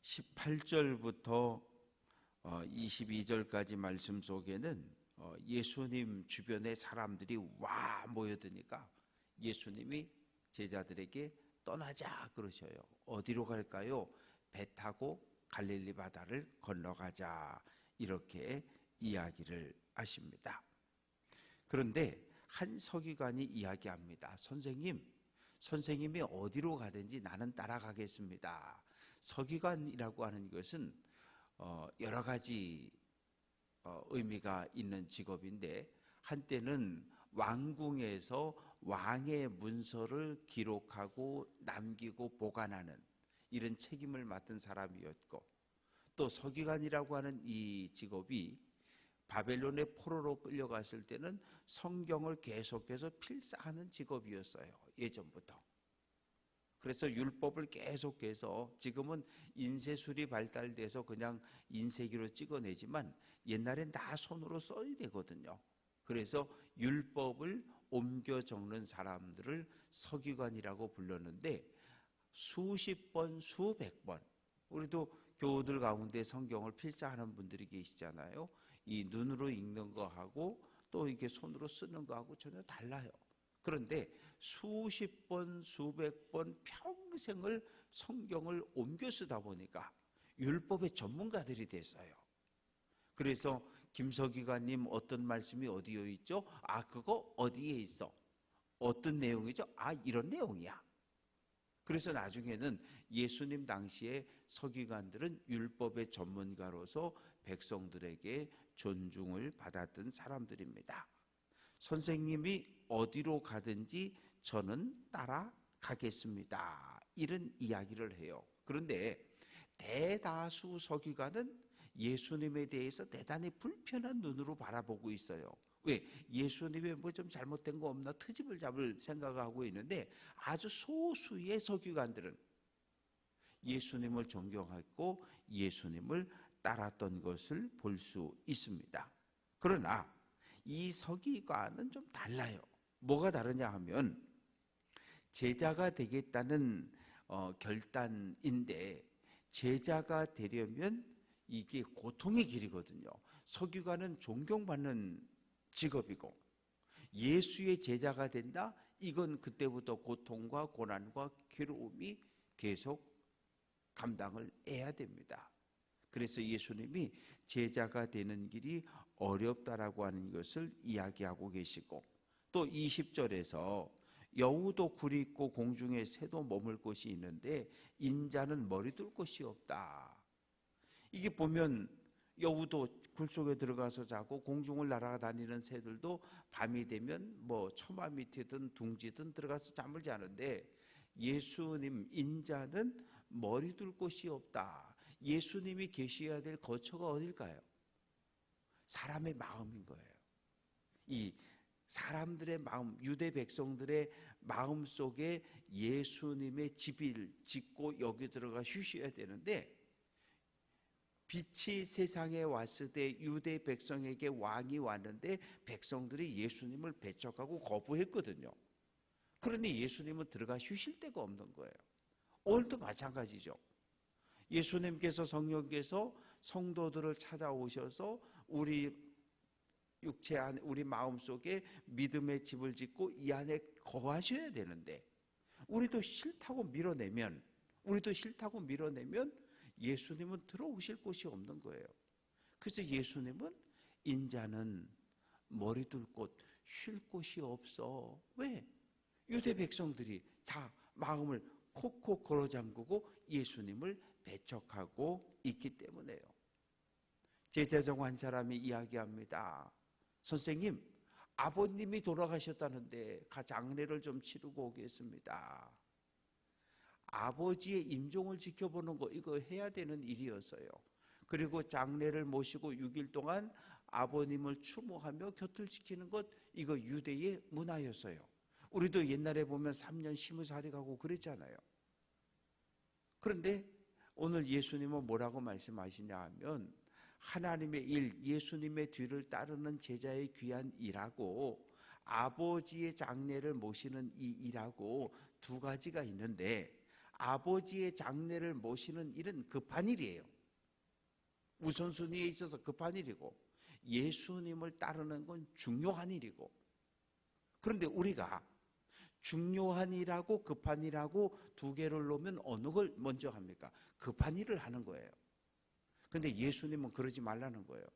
18절부터 22절까지 말씀 속에는 예수님 주변에 사람들이 와 모여드니까 예수님이 제자들에게 떠나자 그러셔요. 어디로 갈까요? 배 타고 갈릴리 바다를 건너가자 이렇게 이야기를 하십니다. 그런데 한 서기관이 이야기합니다. 선생님이 어디로 가든지 나는 따라가겠습니다. 서기관이라고 하는 것은 여러 가지 의미가 있는 직업인데, 한때는 왕궁에서 왕의 문서를 기록하고 남기고 보관하는 이런 책임을 맡은 사람이었고, 또 서기관이라고 하는 이 직업이 바벨론의 포로로 끌려갔을 때는 성경을 계속해서 필사하는 직업이었어요. 예전부터. 그래서 율법을 계속해서, 지금은 인쇄술이 발달돼서 그냥 인쇄기로 찍어내지만 옛날엔 다 손으로 써야 되거든요. 그래서 율법을 옮겨 적는 사람들을 서기관이라고 불렀는데, 수십 번, 수백 번, 우리도 교우들 가운데 성경을 필사하는 분들이 계시잖아요. 이 눈으로 읽는 거하고 또 이렇게 손으로 쓰는 거하고 전혀 달라요. 그런데 수십 번, 수백 번 평생을 성경을 옮겨 쓰다 보니까 율법의 전문가들이 됐어요. 그래서 김서기관님 어떤 말씀이 어디에 있죠? 그거 어디에 있어? 어떤 내용이죠? 이런 내용이야. 그래서 나중에는 예수님 당시에 서기관들은 율법의 전문가로서 백성들에게 존중을 받았던 사람들입니다. 선생님이 어디로 가든지 저는 따라가겠습니다. 이런 이야기를 해요. 그런데 대다수 서기관은 예수님에 대해서 대단히 불편한 눈으로 바라보고 있어요. 왜? 예수님의 뭐 좀 잘못된 거 없나 트집을 잡을 생각하고 있는데, 아주 소수의 서기관들은 예수님을 존경했고 예수님을 따랐던 것을 볼 수 있습니다. 그러나 이 서기관은 좀 달라요. 뭐가 다르냐 하면, 제자가 되겠다는 결단인데, 제자가 되려면 이게 고통의 길이거든요. 서기관은 존경받는 직업이고, 예수의 제자가 된다? 이건 그때부터 고통과 고난과 괴로움이 계속 감당을 해야 됩니다. 그래서 예수님이 제자가 되는 길이 어렵다라고 하는 것을 이야기하고 계시고, 또 20절에서 여우도 굴이 있고 공중에 새도 머물 곳이 있는데 인자는 머리 둘 곳이 없다. 이게 보면 여우도 굴 속에 들어가서 자고, 공중을 날아다니는 새들도 밤이 되면 뭐 처마 밑이든 둥지든 들어가서 잠을 자는데, 예수님 인자는 머리 둘 곳이 없다. 예수님이 계셔야 될 거처가 어딜까요? 사람의 마음인 거예요. 이 사람들의 마음, 유대 백성들의 마음 속에 예수님의 집을 짓고 여기 들어가 쉬셔야 되는데, 빛이 세상에 왔을 때 유대 백성에게 왕이 왔는데 백성들이 예수님을 배척하고 거부했거든요. 그러니 예수님은 들어가 쉬실 데가 없는 거예요. 오늘도 마찬가지죠. 예수님께서 성령께서 성도들을 찾아오셔서 우리 육체 안에, 우리 마음속에 믿음의 집을 짓고 이 안에 거하셔야 되는데, 우리도 싫다고 밀어내면 예수님은 들어오실 곳이 없는 거예요. 그래서 예수님은 인자는 머리 둘 곳, 쉴 곳이 없어. 왜? 유대 백성들이 다 마음을 콕콕 걸어 잠그고 예수님을 배척하고 있기 때문에요. 제자 중 한 사람이 이야기합니다. 선생님, 아버님이 돌아가셨다는데 장례를 좀 치르고 오겠습니다. 아버지의 임종을 지켜보는 거, 이거 해야 되는 일이었어요. 그리고 장례를 모시고 6일 동안 아버님을 추모하며 곁을 지키는 것, 이거 유대의 문화였어요. 우리도 옛날에 보면 3년 시무살이 가고 그랬잖아요. 그런데 오늘 예수님은 뭐라고 말씀하시냐 하면, 하나님의 일, 예수님의 뒤를 따르는 제자의 귀한 일하고 아버지의 장례를 모시는 이 일하고 두 가지가 있는데, 아버지의 장례를 모시는 일은 급한 일이에요. 우선순위에 있어서 급한 일이고 예수님을 따르는 건 중요한 일이고, 그런데 우리가 중요한 일하고 급한 일하고 두 개를 놓으면 어느 걸 먼저 합니까? 급한 일을 하는 거예요. 그런데 예수님은 그러지 말라는 거예요.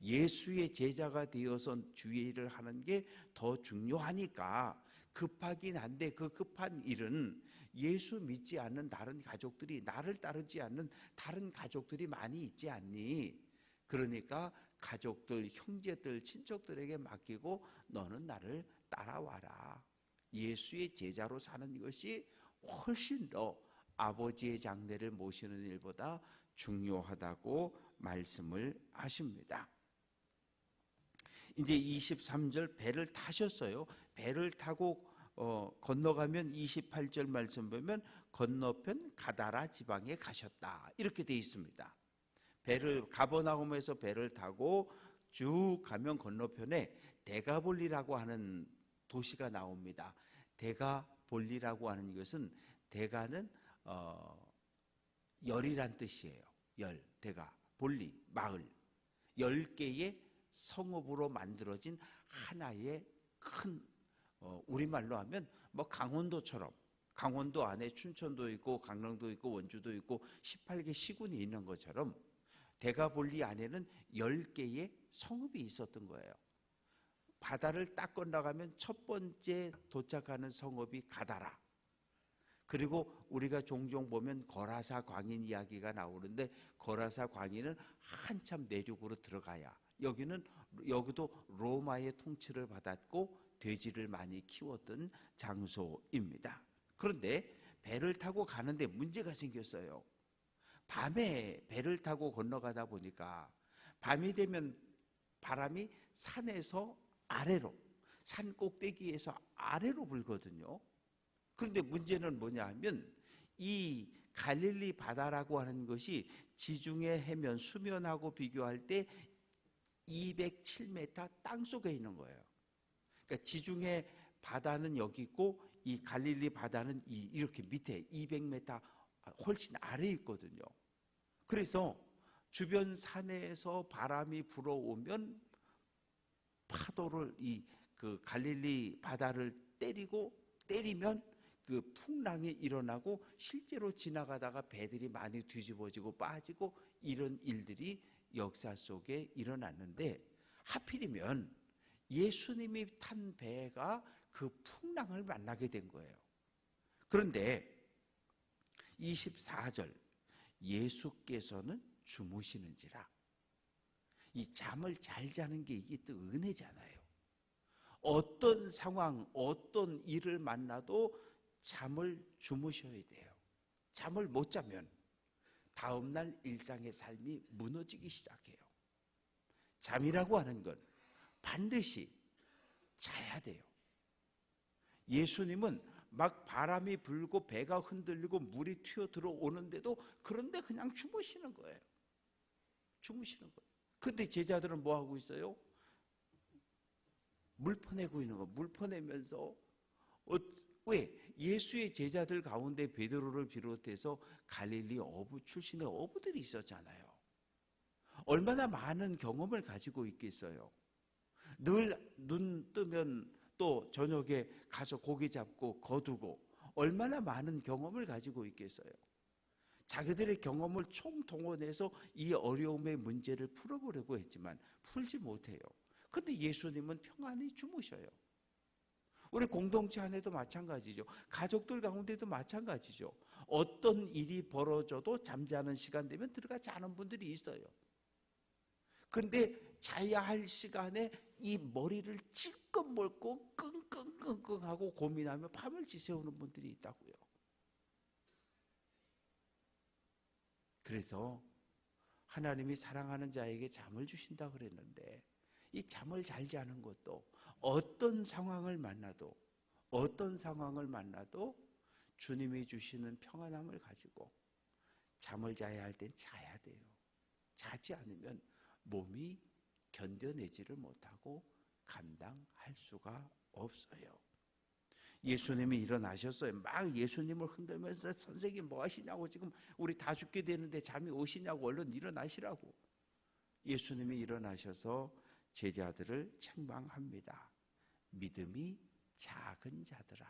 예수의 제자가 되어서 주의 일을 하는 게 더 중요하니까 급하긴 한데 그 급한 일은 예수 믿지 않는 다른 가족들이, 나를 따르지 않는 다른 가족들이 많이 있지 않니? 그러니까 가족들, 형제들, 친척들에게 맡기고 너는 나를 따라와라. 예수의 제자로 사는 것이 훨씬 더 아버지의 장례를 모시는 일보다 중요하다고 말씀을 하십니다. 이제 23절 배를 타셨어요. 배를 타고 건너가면 28절 말씀 보면 건너편 가다라 지방에 가셨다, 이렇게 되어 있습니다. 배를 가버나움에서 배를 타고 쭉 가면 건너편에 데가볼리라고 하는 도시가 나옵니다. 데가볼리라고 하는 것은, 데가는 열이란 뜻이에요. 열, 데가, 볼리, 마을. 10개의 성읍으로 만들어진 하나의 큰, 우리말로 하면 뭐 강원도처럼, 강원도 안에 춘천도 있고 강릉도 있고 원주도 있고 18개 시군이 있는 것처럼 데가볼리 안에는 10개의 성읍이 있었던 거예요. 바다를 딱 건너가면 첫 번째 도착하는 성읍이 가다라. 그리고 우리가 종종 보면 거라사 광인 이야기가 나오는데, 거라사 광인은 한참 내륙으로 들어가야, 여기도 로마의 통치를 받았고 돼지를 많이 키웠던 장소입니다. 그런데 배를 타고 가는데 문제가 생겼어요. 밤에 배를 타고 건너가다 보니까 밤이 되면 바람이 산에서 아래로, 산 꼭대기에서 아래로 불거든요. 그런데 문제는 뭐냐 하면 이 갈릴리 바다라고 하는 것이 지중해 해면 수면하고 비교할 때 207m 땅속에 있는 거예요. 그러니까 지중해 바다는 여기 있고 이 갈릴리 바다는 이렇게 밑에 200m 훨씬 아래에 있거든요. 그래서 주변 산에서 바람이 불어오면 파도를, 그 갈릴리 바다를 때리면 그 풍랑이 일어나고 실제로 지나가다가 배들이 많이 뒤집어지고 빠지고 이런 일들이 역사 속에 일어났는데, 하필이면 예수님이 탄 배가 그 풍랑을 만나게 된 거예요. 그런데 24절, 예수께서는 주무시는지라. 이 잠을 잘 자는 게 이게 또 은혜잖아요. 어떤 상황, 어떤 일을 만나도 잠을 주무셔야 돼요. 잠을 못 자면 다음날 일상의 삶이 무너지기 시작해요. 잠이라고 하는 건 반드시 자야 돼요. 예수님은 막 바람이 불고 배가 흔들리고 물이 튀어 들어오는데도, 그런데 그냥 주무시는 거예요. 주무시는 거예요. 근데 제자들은 뭐 하고 있어요? 물 퍼내고 있는 거. 물 퍼내면서 왜? 예수의 제자들 가운데 베드로를 비롯해서 갈릴리 어부 출신의 어부들이 있었잖아요. 얼마나 많은 경험을 가지고 있겠어요. 늘 눈 뜨면 또 저녁에 가서 고기 잡고 거두고 얼마나 많은 경험을 가지고 있겠어요. 자기들의 경험을 총동원해서 이 어려움의 문제를 풀어보려고 했지만 풀지 못해요. 근데 예수님은 평안히 주무셔요. 우리 공동체 안에도 마찬가지죠. 가족들 가운데도 마찬가지죠. 어떤 일이 벌어져도 잠자는 시간 되면 들어가 자는 분들이 있어요. 근데 자야 할 시간에 이 머리를 찔끔 먹고 끙끙끙끙하고 고민하며 밤을 지새우는 분들이 있다고요. 그래서 하나님이 사랑하는 자에게 잠을 주신다 그랬는데, 이 잠을 잘 자는 것도 어떤 상황을 만나도 주님이 주시는 평안함을 가지고 잠을 자야 할 땐 자야 돼요. 자지 않으면 몸이 견뎌내지를 못하고 감당할 수가 없어요. 예수님이 일어나셨어요. 막 예수님을 흔들면서 선생님 뭐 하시냐고, 지금 우리 다 죽게 되는데 잠이 오시냐고, 얼른 일어나시라고. 예수님이 일어나셔서 제자들을 책망합니다. 믿음이 작은 자들아.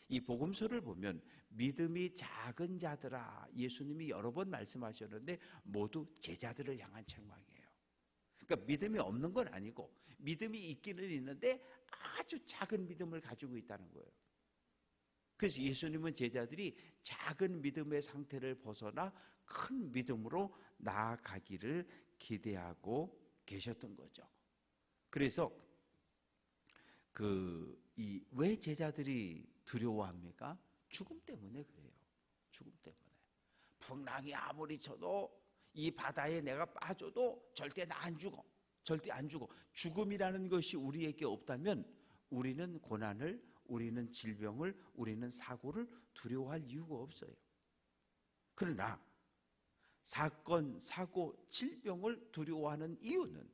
이 복음서를 보면 믿음이 작은 자들아, 예수님이 여러 번 말씀하셨는데 모두 제자들을 향한 책망이에요. 그러니까 믿음이 없는 건 아니고 믿음이 있기는 있는데 아주 작은 믿음을 가지고 있다는 거예요. 그래서 예수님은 제자들이 작은 믿음의 상태를 벗어나 큰 믿음으로 나아가기를 기대하고 계셨던 거죠. 그래서 왜 제자들이 두려워합니까? 죽음 때문에 그래요. 죽음 때문에. 풍랑이 아무리 쳐도 이 바다에 내가 빠져도 절대 나 안 죽어. 절대 안 죽어. 죽음이라는 것이 우리에게 없다면 우리는 고난을, 우리는 질병을, 우리는 사고를 두려워할 이유가 없어요. 그러나 사건, 사고, 질병을 두려워하는 이유는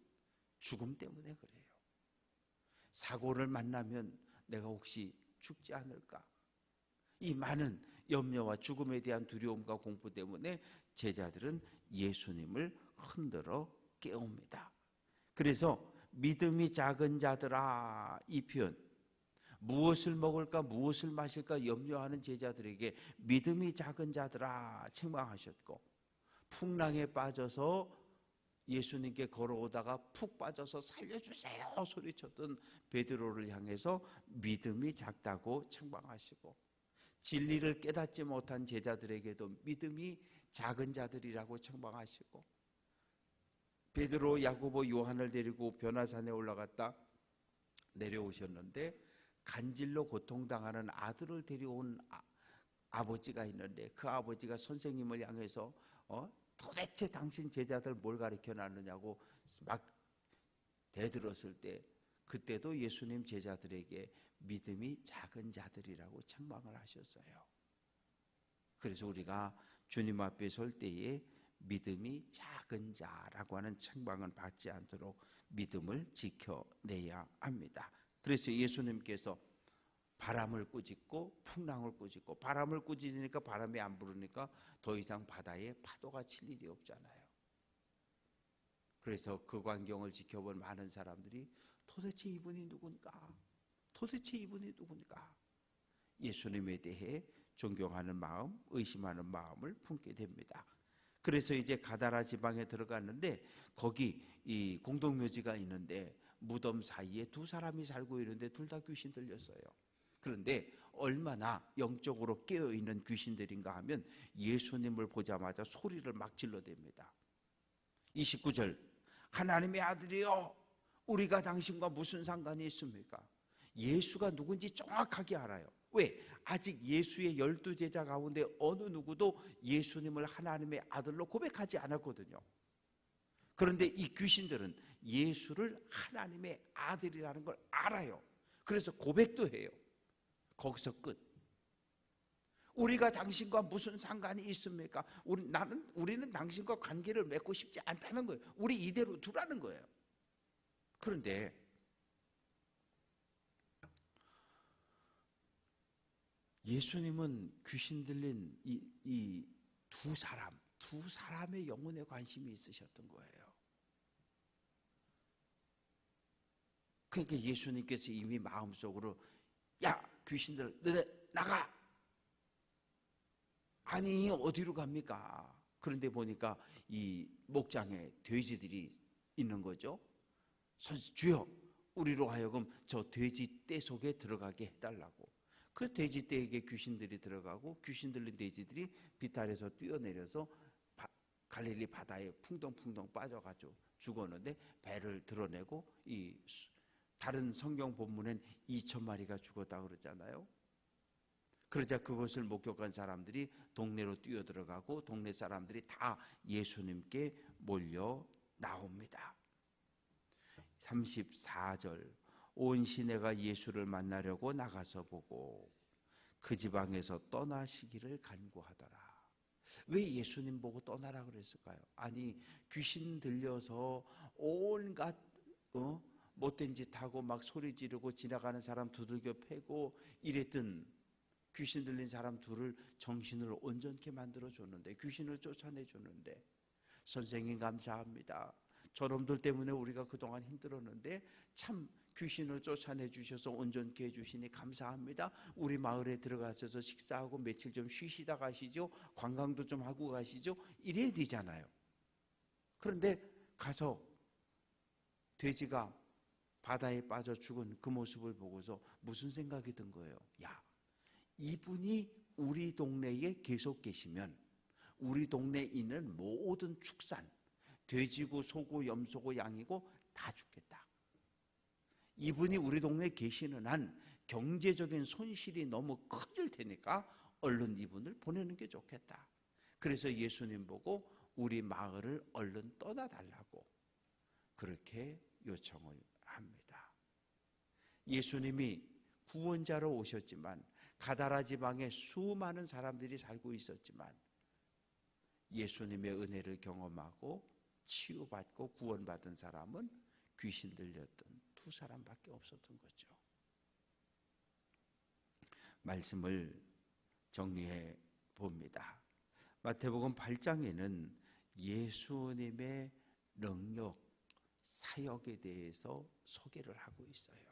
죽음 때문에 그래요. 사고를 만나면 내가 혹시 죽지 않을까? 이 많은 염려와 죽음에 대한 두려움과 공포 때문에 제자들은 예수님을 흔들어 깨웁니다. 그래서 믿음이 작은 자들아, 이 표현, 무엇을 먹을까 무엇을 마실까 염려하는 제자들에게 믿음이 작은 자들아 책망하셨고, 풍랑에 빠져서 예수님께 걸어오다가 푹 빠져서 살려주세요 소리쳤던 베드로를 향해서 믿음이 작다고 책망하시고, 진리를 깨닫지 못한 제자들에게도 믿음이 작은 자들이라고 책망하시고, 베드로, 야고보, 요한을 데리고 변화산에 올라갔다 내려오셨는데 간질로 고통당하는 아들을 데려온 아버지가 있는데 그 아버지가 선생님을 향해서 도대체 당신 제자들 뭘 가르쳐 놨느냐고 막 대들었을 때, 그때도 예수님 제자들에게 믿음이 작은 자들이라고 책망을 하셨어요. 그래서 우리가 주님 앞에 설 때에 믿음이 작은 자라고 하는 책망은 받지 않도록 믿음을 지켜내야 합니다. 그래서 예수님께서 바람을 꾸짖고 풍랑을 꾸짖고, 바람을 꾸짖으니까 바람이 안 부르니까 더 이상 바다에 파도가 칠 일이 없잖아요. 그래서 그 광경을 지켜본 많은 사람들이 도대체 이분이 누군가? 도대체 이분이 누군가? 예수님에 대해 존경하는 마음, 의심하는 마음을 품게 됩니다. 그래서 이제 가다라 지방에 들어갔는데 거기 이 공동묘지가 있는데 무덤 사이에 두 사람이 살고 있는데 둘 다 귀신 들렸어요. 그런데 얼마나 영적으로 깨어있는 귀신들인가 하면 예수님을 보자마자 소리를 막 질러댑니다. 29절, 하나님의 아들이요 우리가 당신과 무슨 상관이 있습니까? 예수가 누군지 정확하게 알아요. 왜? 아직 예수의 12제자 가운데 어느 누구도 예수님을 하나님의 아들로 고백하지 않았거든요. 그런데 이 귀신들은 예수를 하나님의 아들이라는 걸 알아요. 그래서 고백도 해요. 거기서 끝. 우리가 당신과 무슨 상관이 있습니까? 우리는 당신과 관계를 맺고 싶지 않다는 거예요. 우리 이대로 두라는 거예요. 그런데 예수님은 귀신 들린 이 두 사람의 영혼에 관심이 있으셨던 거예요. 그러니까 예수님께서 이미 마음속으로 야 귀신들 너네 나가. 아니 어디로 갑니까? 그런데 보니까 이 목장에 돼지들이 있는 거죠. 주여 우리로 하여금 저 돼지 떼 속에 들어가게 해달라고. 그 돼지 떼에게 귀신들이 들어가고 귀신 들린 돼지들이 비탈에서 뛰어내려서 갈릴리 바다에 풍덩풍덩 빠져가지고 죽었는데 배를 드러내고 이 다른 성경 본문엔 2,000마리가 죽었다고 그러잖아요. 그러자 그것을 목격한 사람들이 동네로 뛰어들어가고 동네 사람들이 다 예수님께 몰려 나옵니다. 34절, 온 시내가 예수를 만나려고 나가서 보고 그 지방에서 떠나시기를 간구하더라. 왜 예수님 보고 떠나라 그랬을까요? 아니 귀신 들려서 온갖 못된 짓 하고 막 소리 지르고 지나가는 사람 두들겨 패고 이랬던 귀신 들린 사람 둘을 정신을 온전케 만들어 줬는데, 귀신을 쫓아내 줬는데, 선생님 감사합니다. 저놈들 때문에 우리가 그동안 힘들었는데 참 귀신을 쫓아내 주셔서 온전케 해주시니 감사합니다. 우리 마을에 들어가셔서 식사하고 며칠 좀 쉬시다 가시죠. 관광도 좀 하고 가시죠. 이래야 되잖아요. 그런데 가서 돼지가 바다에 빠져 죽은 그 모습을 보고서 무슨 생각이 든 거예요? 야, 이분이 우리 동네에 계속 계시면 우리 동네에 있는 모든 축산, 돼지고 소고 염소고 양이고 다 죽겠다. 이분이 우리 동네에 계시는 한 경제적인 손실이 너무 커질 테니까 얼른 이분을 보내는 게 좋겠다. 그래서 예수님 보고 우리 마을을 얼른 떠나달라고 그렇게 요청을 합니다. 예수님이 구원자로 오셨지만 가다라 지방에 수많은 사람들이 살고 있었지만 예수님의 은혜를 경험하고 치유받고 구원받은 사람은 귀신 들렸던 두 사람밖에 없었던 거죠. 말씀을 정리해 봅니다. 마태복음 8장에는 예수님의 능력, 사역에 대해서 소개를 하고 있어요.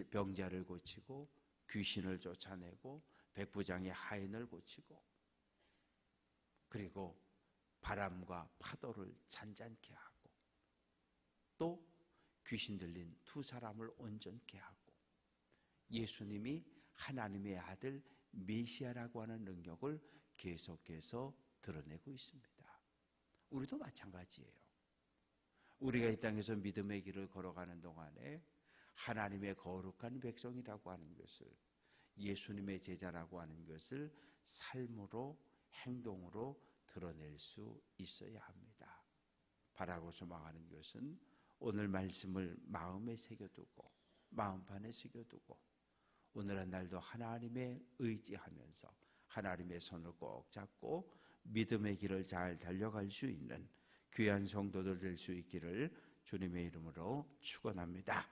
병자를 고치고 귀신을 쫓아내고 백부장의 하인을 고치고 그리고 바람과 파도를 잔잔케 하고 또 귀신 들린 두 사람을 온전케 하고 예수님이 하나님의 아들 메시아라고 하는 능력을 계속해서 드러내고 있습니다. 우리도 마찬가지예요. 우리가 이 땅에서 믿음의 길을 걸어가는 동안에 하나님의 거룩한 백성이라고 하는 것을, 예수님의 제자라고 하는 것을 삶으로, 행동으로 드러낼 수 있어야 합니다. 바라고 소망하는 것은 오늘 말씀을 마음에 새겨두고 마음판에 새겨두고 오늘 한 날도 하나님의 의지하면서 하나님의 손을 꼭 잡고 믿음의 길을 잘 달려갈 수 있는 귀한 성도들 될 수 있기를 주님의 이름으로 축원합니다.